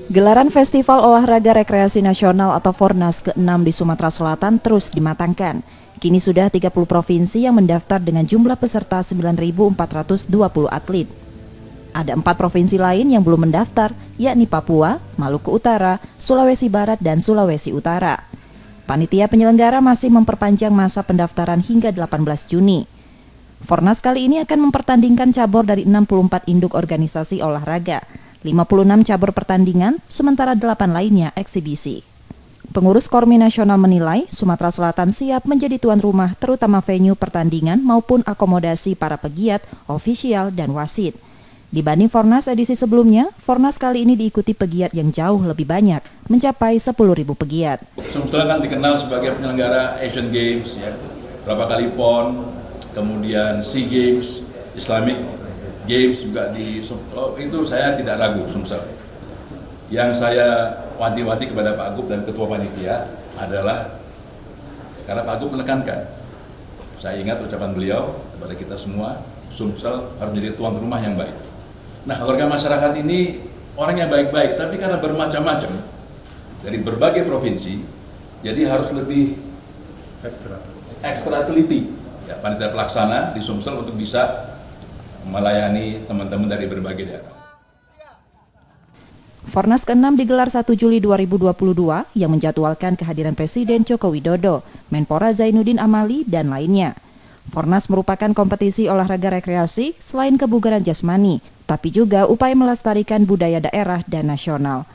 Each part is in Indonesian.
Gelaran Festival Olahraga Rekreasi Nasional atau Fornas ke-6 di Sumatera Selatan terus dimatangkan. Kini sudah 30 provinsi yang mendaftar dengan jumlah peserta 9.420 atlet. Ada 4 provinsi lain yang belum mendaftar, yakni Papua, Maluku Utara, Sulawesi Barat, dan Sulawesi Utara. Panitia penyelenggara masih memperpanjang masa pendaftaran hingga 18 Juni. Fornas kali ini akan mempertandingkan cabur dari 64 induk organisasi olahraga. 56 cabur pertandingan, sementara 8 lainnya eksibisi. Pengurus Kormi Nasional menilai Sumatera Selatan siap menjadi tuan rumah terutama venue pertandingan maupun akomodasi para pegiat, ofisial, dan wasit. Dibanding Fornas edisi sebelumnya, Fornas kali ini diikuti pegiat yang jauh lebih banyak, mencapai 10.000 pegiat. Sumsel kan dikenal sebagai penyelenggara Asian Games, ya, berapa kali PON, kemudian SEA Games, Islamic Games juga di itu saya tidak ragu Sumsel. Yang saya wanti-wanti kepada Pak Agub dan Ketua Panitia adalah karena Pak Agub menekankan, saya ingat ucapan beliau kepada kita semua, Sumsel harus menjadi tuan rumah yang baik. Nah, warga masyarakat ini orang yang baik-baik, tapi karena bermacam-macam dari berbagai provinsi, jadi harus lebih ekstra teliti ya, panitia pelaksana di Sumsel untuk bisa melayani teman-teman dari berbagai daerah. Fornas ke-6 digelar 1 Juli 2022 yang menjadwalkan kehadiran Presiden Joko Widodo, Menpora Zainuddin Amali, dan lainnya. Fornas merupakan kompetisi olahraga rekreasi selain kebugaran jasmani, tapi juga upaya melestarikan budaya daerah dan nasional.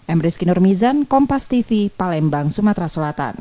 Rizky Nurmizan, Kompas TV, Palembang, Sumatera Selatan.